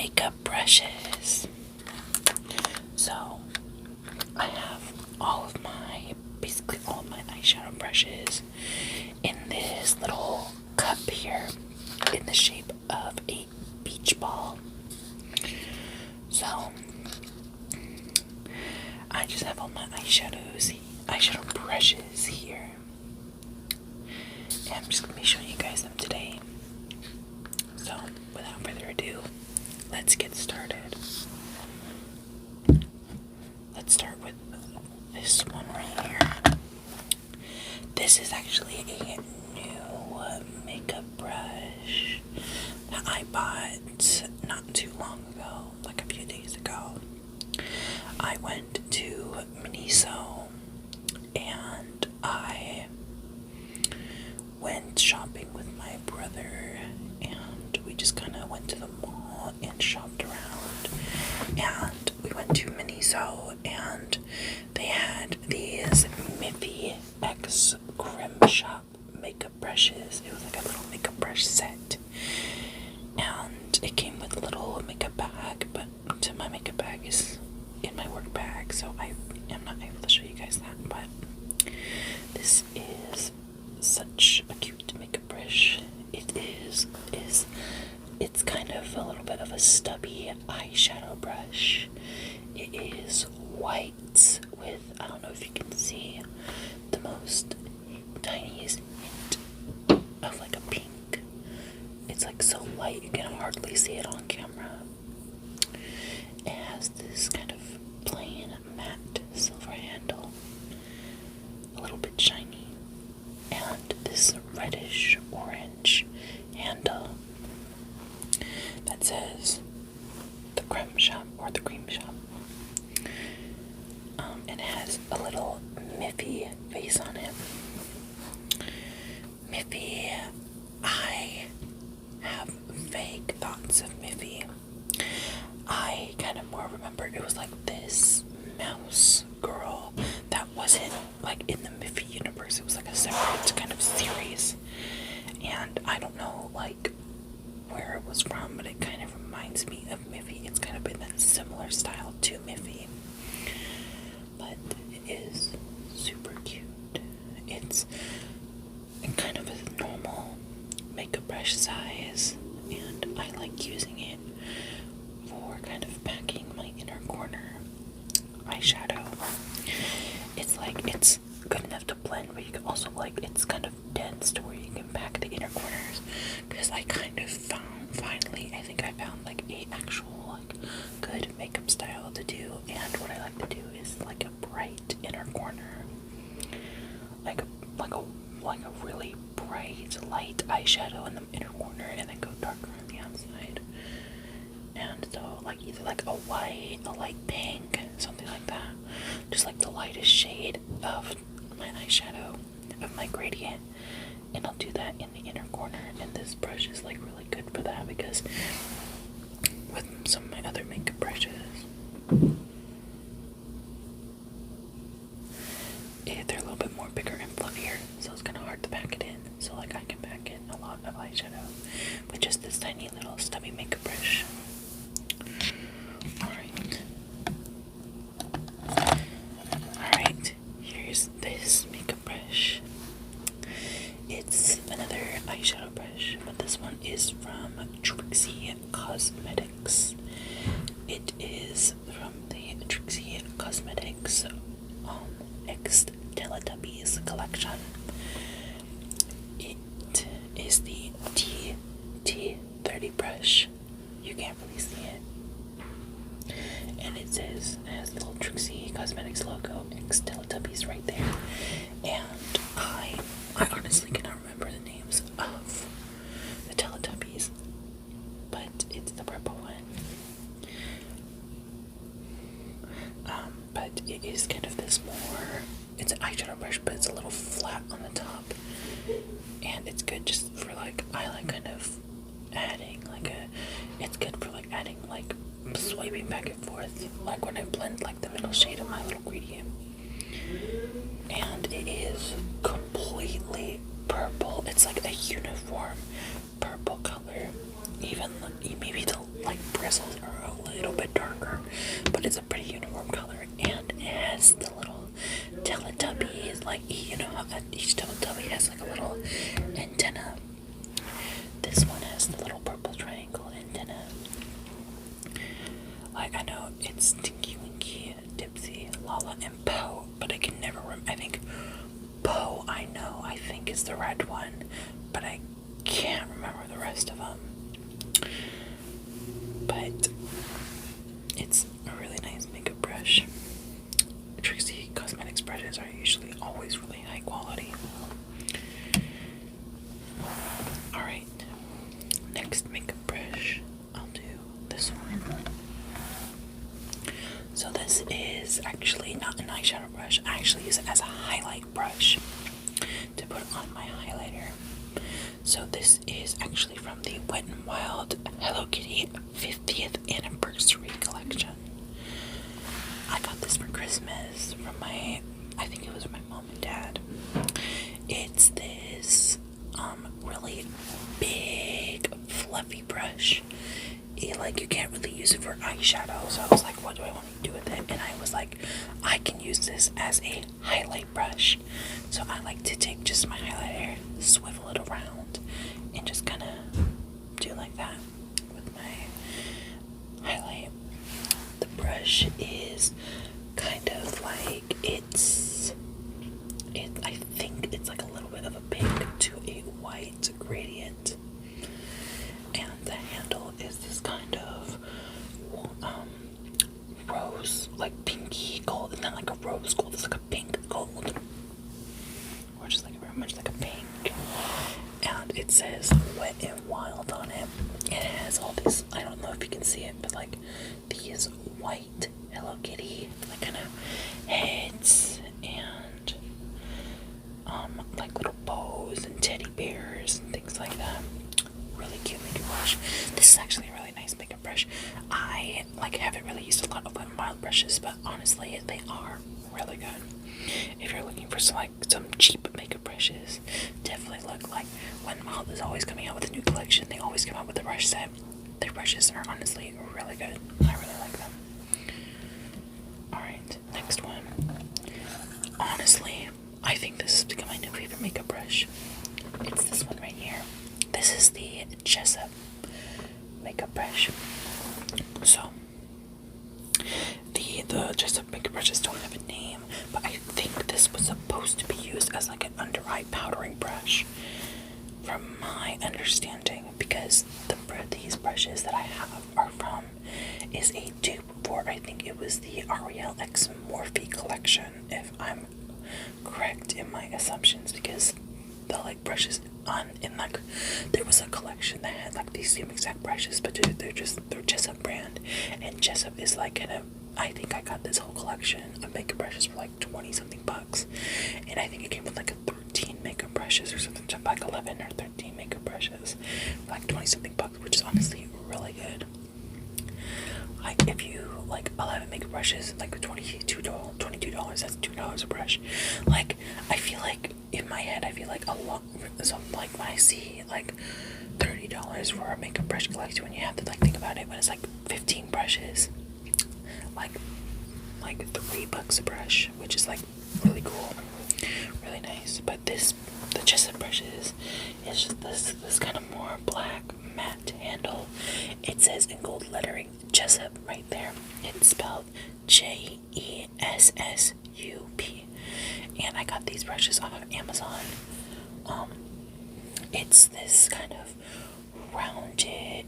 makeup brushes. So I have basically all of my eyeshadow brushes in this little cup here in the shape of a beach ball. So I just have all my eyeshadow brushes here. And I'm just going to be showing you guys them today. So without further ado, let's get started. Let's start with this one right here. This is actually a new makeup brush that I bought not too long ago, like a few days ago. I went to Miniso and I went shopping with my brother, and we just kind of went to the mall and shopped around. And we went to Miniso and they had these Miffy X Creme Shop makeup brushes. It was like a little makeup brush set. And it came with a little makeup bag, but my makeup bag is in my work bag, so I am not able to show you guys that. But this is such a cute makeup brush. It's kind of a little bit of a stubby eyeshadow brush. It is white with, I don't know if you can see, the most tiniest hint of like a pink. It's like so light you can hardly see it on camera. It has this kind of plain matte silver handle, a little bit shiny, and this reddish orange handle that says the Creme Shop or the Cream Shop. And it has a little Miffy face on it. Miffy, I have vague thoughts of Miffy. I kind of more remember it was like this mouse girl that wasn't like in the Miffy universe. It was like a separate kind of series. And I don't know like where it was from, but it kind of reminds me of Miffy. It's kind of in that similar style to Miffy. But it is super cute. It's kind of a normal makeup brush size, and I like using it for kind of packing my inner corner eyeshadow. It's like, it's good enough to blend, but you can also like, it's kind of dense to where you can pack the inner corners, because I kind of finally, I think I found like a actual like good makeup style to do. And what I like to do is like a bright inner corner, like a really bright light eyeshadow in the inner corner, and then go darker on the outside. And so like either like a white, a light pink, something like that, just like the lightest shade of my eyeshadow, of my gradient, and I'll do that in the inner corner. And this brush is like really good for that, because with some of my other makeup brushes, they're a little bit more bigger and fluffier, so it's kind of hard to pack it in. So like I can pack in a lot of eyeshadow with just this tiny little stubby makeup brush. Alright, here's this makeup brush. It's another eyeshadow brush, but this one is from Trixie Cosmetics. It is from the Trixie Cosmetics X Teletubbies collection. It is the T30 brush. You can't really see it. And it has the little Trixie Cosmetics logo, X Teletubbies right there. And I honestly cannot remember the names of the Teletubbies, but it's the purple one. But it is kind of this more, it's an eyeshadow brush, but it's a little flat on the top. And it's good just for like, I like kind of adding like it's good for like adding like swiping back and forth, like when I blend like the middle shade of my little gradient. And it is completely purple. It's like a uniform purple color. Even maybe the like bristles but it's a pretty uniform color, and it has the little Teletubbies, like, you know how each Teletubby has like a little antenna. This one has the little purple triangle antenna. Like, I know it's Tinky Winky, Dipsy, Lala, and Poe, but I can never remember. I think Poe, I think is the red one, but I can't remember the rest of them. But it's a really nice makeup brush. Trixie Cosmetics brushes are usually always really high quality. Alright, next makeup brush, I'll do this one. So this is actually not an eyeshadow brush. I actually use it as a highlight brush to put on my highlighter. So this is actually from the Wet n Wild Hello Kitty 50th Anniversary Collection. I got this for Christmas from I think it was from my mom and dad. It's this really big fluffy brush. You can't really use it for eyeshadow, so I was like, what do I want to do with it? And I was like, I can use this as a highlight brush. So I like to take just my highlighter, swivel it around, and just kind of do like that with my highlight. The brush is kind of like, I think it's like a little bit of a pink to a white gradient. And the handle is this kind of rose, like pinky gold, and then like a rose gold. It's like a pink gold, or just like very much like a pink. And it says Wet n Wild on it. It has all these, I don't know if you can see it, but like these white Hello Kitty like kind of heads and like little bows and teddy bears and things like that. Really cute makeup brush. This is actually a really nice makeup brush. I haven't really used a lot of Wet n Wild brushes, but honestly they are really good. If you're looking for some cheap makeup brushes, definitely look. Like, Wet n Wild is always coming out with a new collection. They always come out with a brush set. Their brushes are honestly really good. I really like them. Alright, next one. Honestly, I think this has become my new favorite makeup brush. It's this one right here. This is the Jessup makeup brush. So, the Jessup makeup brushes don't have a name, but I think this was supposed to be used as like an under eye powdering brush, from my understanding, because these brushes that I have are from is a dupe for, I think it was the Ariel X Morphe collection, if I'm correct in my assumptions, because the brushes there was a collection that had like these same exact brushes, but they're Jessup brand, and Jessup is like I think I got this whole collection of makeup brushes for like 20 something bucks, and I think it came with like 13 makeup brushes or something, like 11 or 13 makeup brushes for like 20 something bucks, which is honestly really good. Like, if you like 11 makeup brushes, like $22, that's $2 a brush. Like, I feel like in my head, I feel like a lot. So like when I see like $30 for a makeup brush collection, when you have to like think about it, when it's like 15 brushes, like $3 a brush, which is like really cool, really nice. But the Jessup brushes is just this kind of more black matte handle. It says in gold lettering Jessup right there. It's spelled Jessup, and I got these brushes off of Amazon. It's this kind of rounded.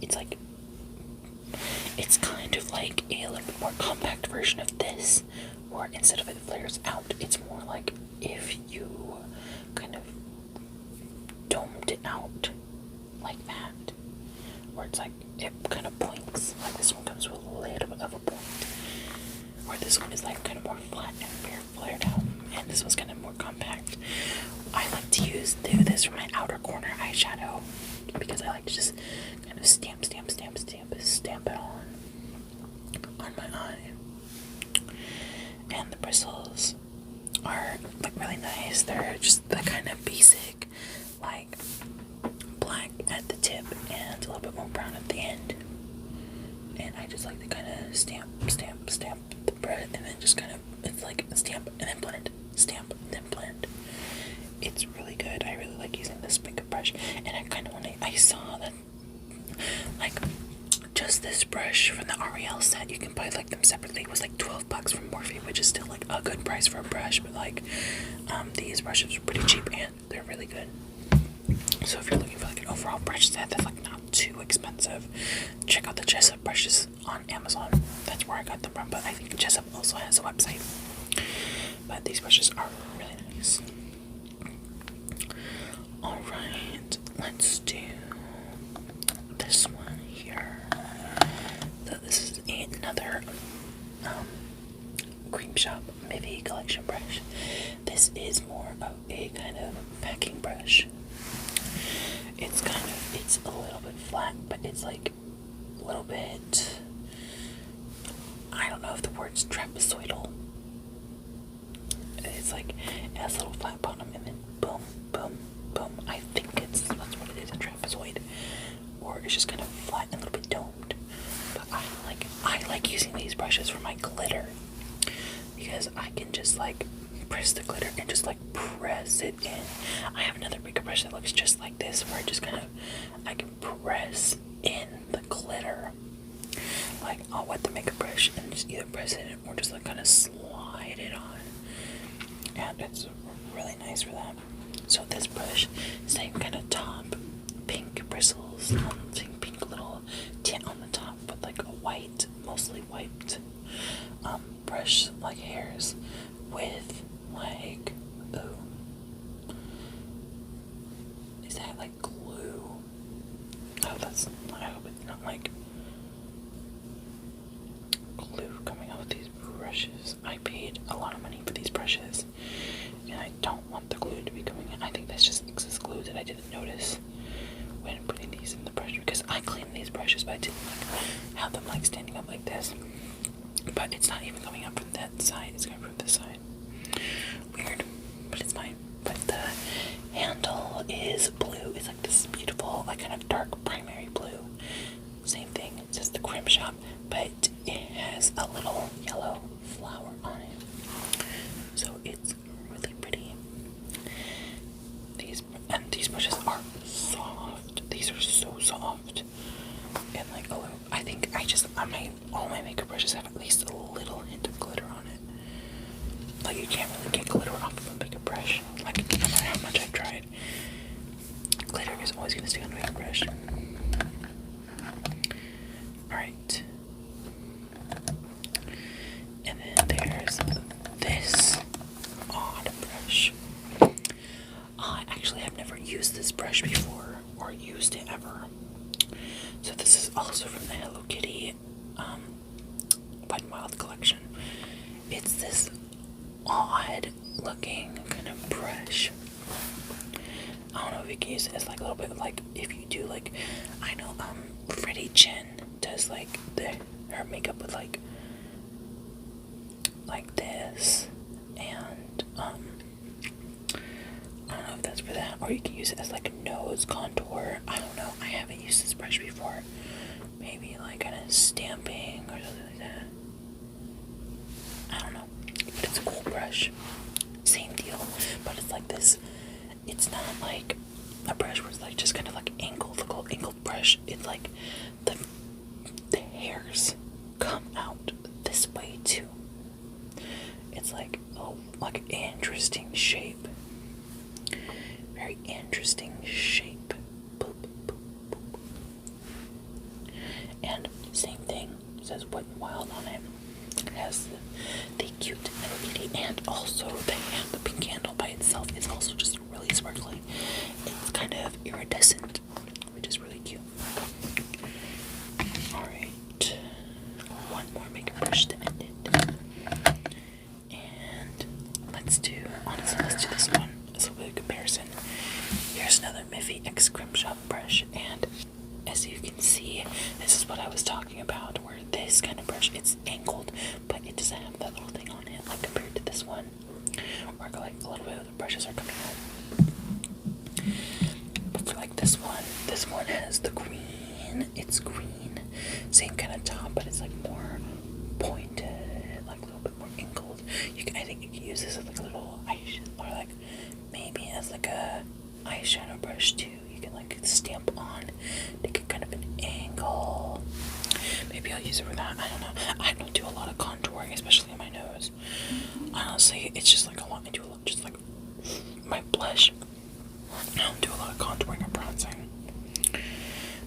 It's kind of like a little bit more compact version of this, or instead of it flares out, it's more like if you kind of domed it out like that, where it's like it kind of points. Like this one comes with a little bit of a point, where this one is like kind of more flat and very flared out, and this one's kind of more compact. I like to do this for my outer corner eyeshadow, because I like to just kind of stamp it on my eye. And the bristles are like really nice. They're just the kind of basic, like black at the tip and a little bit more brown at the end. And I just like to kind of stamp the brush, and then just kind of, it's like stamp and then blend, stamp and then blend. It's really good. I really like using this makeup brush, and I kind of want to, I saw that, like, just this brush from the Ariel set, you can buy like them separately. It was like $12 from Morphe, which is still like a good price for a brush, but like, these brushes are pretty cheap and they're really good. So if you're looking for like an overall brush set that's like not too expensive, check out the Jessup brushes on Amazon. That's where I got them from, but I think Jessup also has a website. But these brushes are really nice. Alright, let's do this one here. So this is another Creme Shop Miffy collection brush. This is more of a kind of packing brush. It's a little bit flat, but it's like a little bit, I don't know if the word's trapezoidal. It's like, it has a little flat bottom and then boom, boom, boom. I think that's what it is, a trapezoid. Or it's just kind of flat and a little bit domed. But I like using these brushes for my glitter, because I can just like press the glitter and just like press it in. I have another makeup brush that looks just like this, where I just kind of, I can press in the glitter. Like, I'll wet the makeup brush and just either press it in or just like kind of slide it on. And it's really nice for that. So this brush, same kind of top, pink bristles, same pink little tint on the top with like a white, mostly white brush like hairs with like, ooh, is that like glue? Oh, that's, I hope it's not like glue coming out with these brushes. I paid a lot of money for these brushes, and I don't want the glue to be coming in. I think that's just excess glue that I didn't notice when putting these in the brush, because I cleaned these brushes, but I didn't like have them like standing up like this. But it's not even coming up from that side, it's coming from this side. Weird, but it's fine. But the handle is blue. It's like this beautiful, like kind of dark primary blue. Same thing, it says the Creme Shop, but it has a little yellow flower on it. So it's really pretty. These brushes are soft. These are so soft. And like, oh, I think all my makeup brushes have at least a little hint of glitter on it. Like, you can't really get glitter off of a makeup brush. Like, no matter how much I've tried, glitter is always going to stay on a makeup brush. Alright. And then there's this odd brush. I actually have never used this brush before, or used it ever. So this is also from the Hello Kitty Wet n Wild collection. It's this odd looking kind of brush. I don't know if you can use it as like a little bit like, if you do like, I know Freddie Chen does like her makeup with like this, and I don't know if that's for that, or you can use it as like a nose contour. I don't know, I haven't used this brush before. Maybe like kind of stamping or something like that. I don't know, but it's a cool brush. Same deal, but it's like this, it's not like a brush where it's like just kind of like angled, like a little angled brush. It's like the hairs come out this way too. It's like, oh, like an interesting shape. Very interesting shape. Boop, boop, boop. And same thing, it says Wet n Wild on it. It has the cute Hello Kitty, and also the pink handle by itself is also just really sparkly. It's kind of iridescent, which is really cute. Alright, one more makeup brush to end it. And let's do this one as a little comparison. Here's another Miffy X Creme Shop brush, and as you can see, this is what I was talking about, where this kind of brush, it's angled, but it doesn't have that little thing on it, like compared to this one, where like a little bit of the brushes are coming out. But for like this one has the green, it's green, same kind of top, but it's like more pointed, like a little bit more angled. I think you can use this as like a little eyeshadow, or like maybe as like a eyeshadow brush too. You can like stamp on to get kind of an angle. Maybe I'll use it for that. I don't know. I don't do a lot of contouring, especially on my nose. Honestly, it's just like a lot. I do a lot, just like my blush. I don't do a lot of contouring or bronzing.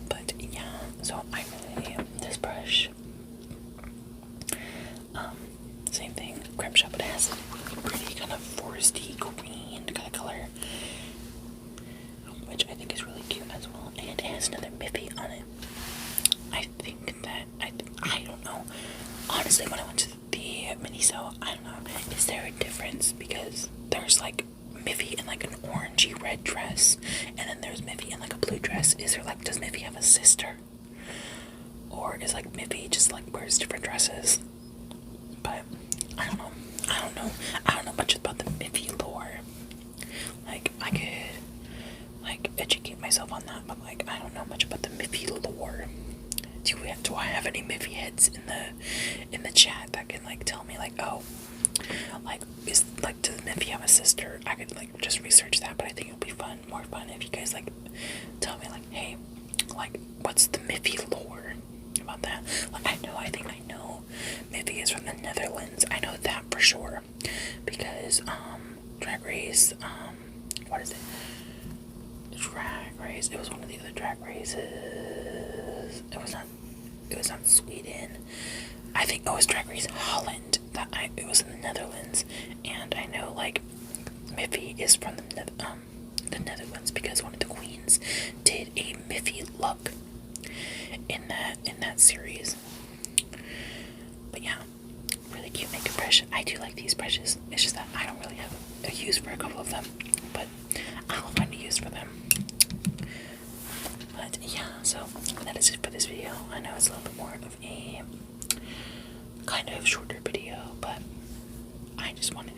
But yeah, so I really this brush. Same thing, Creme Shop. It has a pretty kind of foresty green kind of color, which I think is really cute as well. And it has another Miffy on it. I think that I don't know. Honestly, when I went to the Miniso, I don't know. Is there a difference? Because there's like Miffy in like an orangey red dress, and then there's Miffy in like a blue dress. Is there like, does Miffy have a sister? Or is like Miffy just like wears different dresses? But I don't know. I don't know much about the Miffy lore. Like I could like educate myself on that, but like I don't know much about the Miffy lore. Do I have any Miffy heads in the chat that can like tell me like, oh, like is like, does Miffy have a sister? I could like just research that, but I think it would be more fun if you guys like tell me like, hey, like what's the Miffy lore about that? Like I think I know Miffy is from the Netherlands. I know that for sure because Drag Race, what is it? Drag Race. It was one of the other drag races. It was not Sweden. I think it was Drag Race Holland. It was in the Netherlands, and I know like Miffy is from the Netherlands because one of the queens did a Miffy look in that series. But yeah, really cute makeup brush. I do like these brushes. It's just that I don't really have a use for a couple of them, but I'll find a use for them. But yeah, so that is it for this video. I know it's a little bit more of a kind of shorter video, but I just wanted